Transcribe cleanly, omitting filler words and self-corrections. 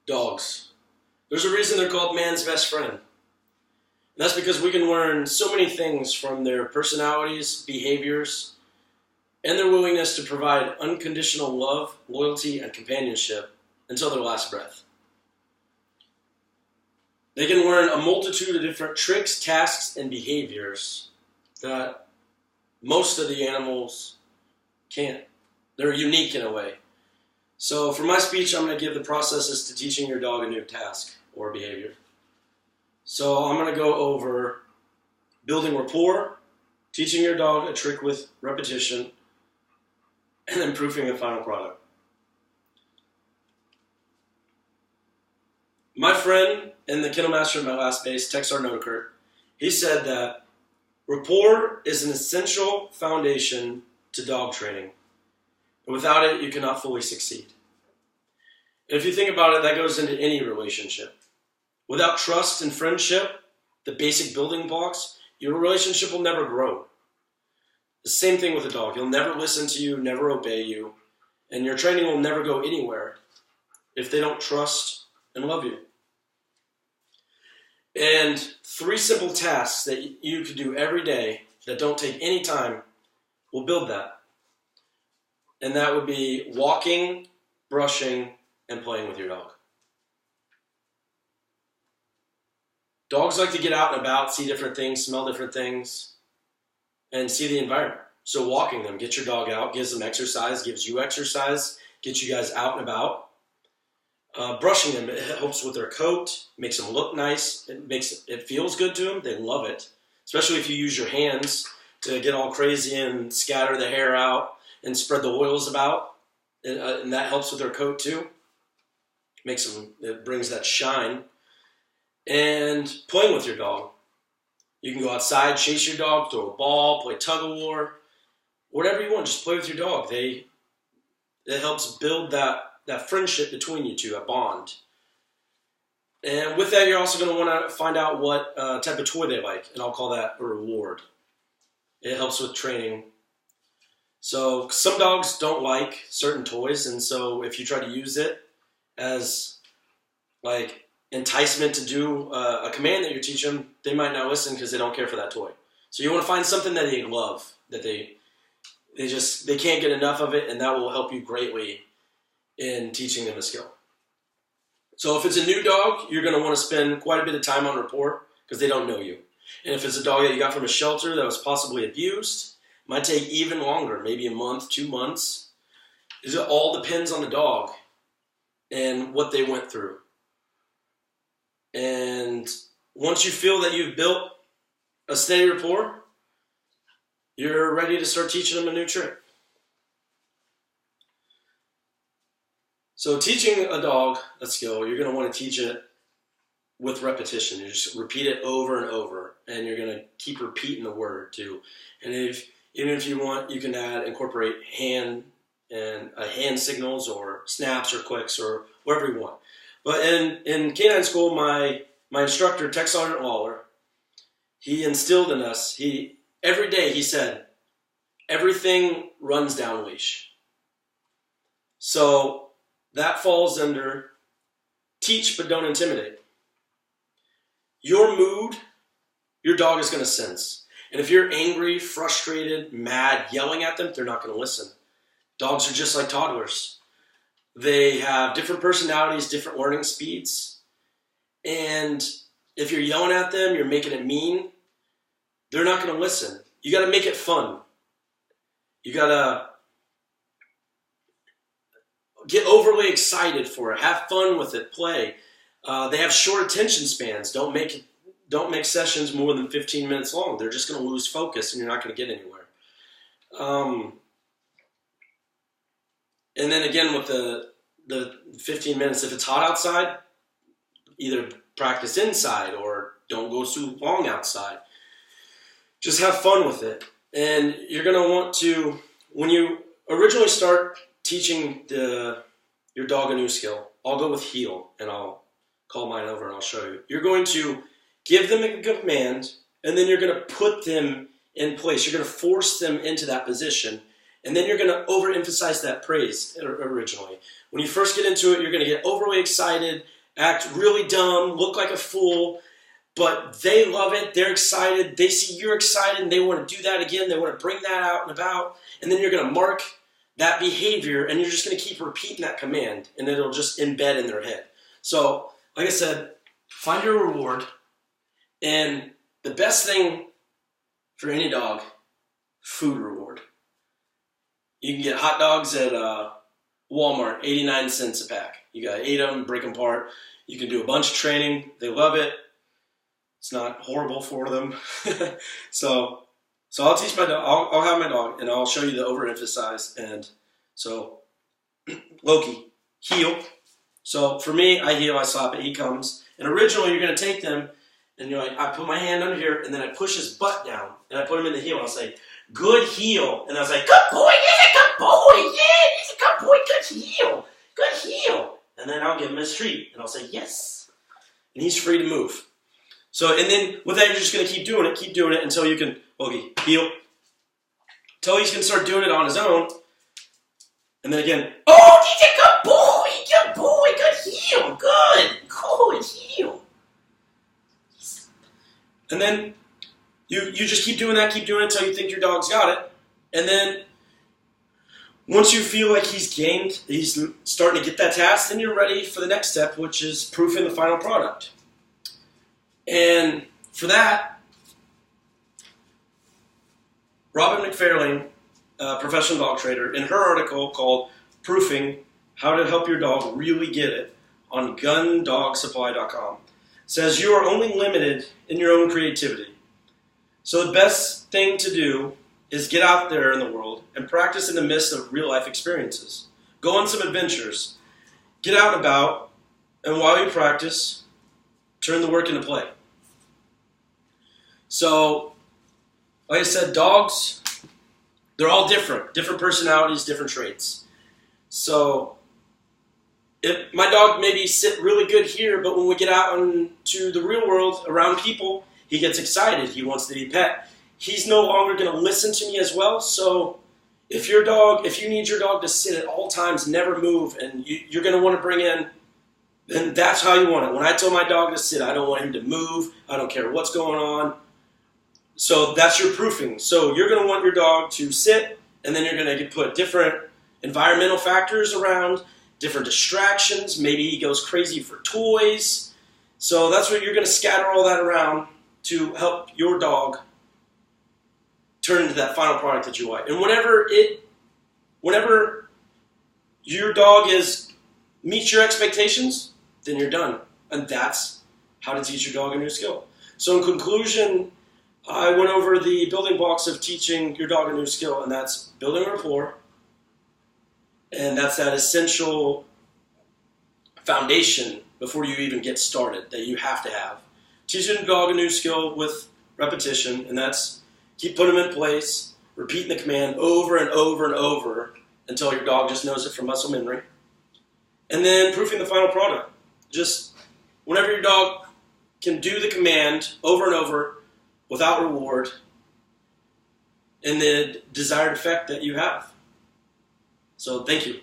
Dogs. There's a reason they're called man's best friend. And that's because we can learn so many things from their personalities, behaviors, and their willingness to provide unconditional love, loyalty, and companionship until their last breath. They can learn a multitude of different tricks, tasks, and behaviors that most of the animals can't. They're unique in a way. So for my speech, I'm going to give the processes to teaching your dog a new task or behavior. So I'm going to go over building rapport, teaching your dog a trick with repetition, and then proofing the final product. My friend and the kennel master at my last base, Texar Nodekert, he said that rapport is an essential foundation to dog training. And without it, you cannot fully succeed. And if you think about it, that goes into any relationship. Without trust and friendship, the basic building blocks, your relationship will never grow. The same thing with a dog. He'll never listen to you, never obey you, and your training will never go anywhere if they don't trust and love you. And 3 simple tasks that you could do every day that don't take any time will build that. And that would be walking, brushing, and playing with your dog. Dogs like to get out and about, see different things, smell different things, and see the environment. So walking them, get your dog out, gives them exercise, gives you exercise, gets you guys out and about. Brushing them, it helps with their coat, makes them look nice, it feels good to them, they love it. Especially if you use your hands to get all crazy and scatter the hair out and spread the oils about, and that helps with their coat too. It brings that shine. And playing with your dog. You can go outside, chase your dog, throw a ball, play tug of war, whatever you want, just play with your dog. It helps build that friendship between you two, a bond. And with that, you're also going to want to find out what type of toy they like, and I'll call that a reward. It helps with training. So some dogs don't like certain toys, and so if you try to use it as like enticement to do a command that you're teaching them, they might not listen because they don't care for that toy. So you want to find something that they love, that they can't get enough of it, and that will help you greatly in teaching them a skill. So if it's a new dog, you're going to want to spend quite a bit of time on rapport because they don't know you. And if it's a dog that you got from a shelter that was possibly abused, it might take even longer, maybe a month, 2 months. It all depends on the dog and what they went through. And once you feel that you've built a steady rapport, you're ready to start teaching them a new trick. So teaching a dog a skill, you're going to want to teach it with repetition. You just repeat it over and over, and you're going to keep repeating the word too. And even if you want, you can incorporate hand signals or snaps or clicks or whatever you want. But in canine school, my instructor, Tech Sergeant Lawler, he instilled in us, every day he said, everything runs down leash. So that falls under teach but don't intimidate. Your mood, your dog is going to sense. And if you're angry, frustrated, mad, yelling at them, they're not going to listen. Dogs are just like toddlers. They have different personalities, different learning speeds. And if you're yelling at them, you're making it mean, they're not going to listen. You got to make it fun. You got to get overly excited for it. Have fun with it. Play. They have short attention spans. Don't make sessions more than 15 minutes long. They're just going to lose focus and you're not going to get anywhere. And then again with the 15 minutes, if it's hot outside, either practice inside or don't go too long outside. Just have fun with it. And you're going to want to, when you originally start teaching your dog a new skill, I'll go with heel and I'll call mine over and I'll show you. You're going to give them a command and then you're going to put them in place. You're going to force them into that position. And then you're going to overemphasize that praise originally. When you first get into it, you're going to get overly excited. act really dumb, look like a fool, but they love it. They're excited. They see you're excited, and they want to do that again. They want to bring that out and about, and then you're going to mark that behavior, and you're just going to keep repeating that command, and it'll just embed in their head. So, like I said, find your reward, and the best thing for any dog, food reward. You can get hot dogs at Walmart, 89 cents a pack. You got to eat them, break them apart. You can do a bunch of training. They love it. It's not horrible for them. So I'll teach my dog. I'll have my dog, and I'll show you the overemphasize. And so Loki, heel. So for me, I heel, I slap it, he comes. And originally, you're going to take them, and you're like, I put my hand under here, and then I push his butt down, and I put him in the heel, and I'll say, good heel. And I was like, good boy, he's a good boy, yeah, he's a good boy, good heel. And then I'll give him his treat, and I'll say, yes. And he's free to move. So, and then with that, you're just going to keep doing it until you can, okay, heel. Until he's going to start doing it on his own. And then again, oh, he's a good boy, good heel, good heel. And then you just keep doing it until you think your dog's got it. And then once you feel like he's starting to get that task, then you're ready for the next step, which is proofing the final product. And for that, Robin McFarlane, a professional dog trainer, in her article called Proofing How to Help Your Dog Really Get It on gundogsupply.com, says you are only limited in your own creativity. So the best thing to do is get out there in the world and practice in the midst of real life experiences. Go on some adventures. Get out and about, and while you practice, turn the work into play. So, like I said, dogs, they're all different personalities, different traits. So, if my dog maybe sit really good here, but when we get out into the real world around people, he gets excited. He wants to be pet. He's no longer going to listen to me as well. So, if you need your dog to sit at all times, never move, and you're going to want to bring in, then that's how you want it. When I tell my dog to sit, I don't want him to move. I don't care what's going on. So that's your proofing. So you're going to want your dog to sit, and then you're going to put different environmental factors around, different distractions. Maybe he goes crazy for toys. So that's what you're going to scatter all that around to help your dog turn into that final product that you want. And whenever your dog meets your expectations, then you're done. And that's how to teach your dog a new skill. So in conclusion, I went over the building blocks of teaching your dog a new skill, and that's building rapport, and that's that essential foundation before you even get started that you have to have. Teaching your dog a new skill with repetition, and that's keep putting them in place, repeating the command over and over and over until your dog just knows it from muscle memory. And then proofing the final product. Just whenever your dog can do the command over and over without reward and the desired effect that you have. So thank you.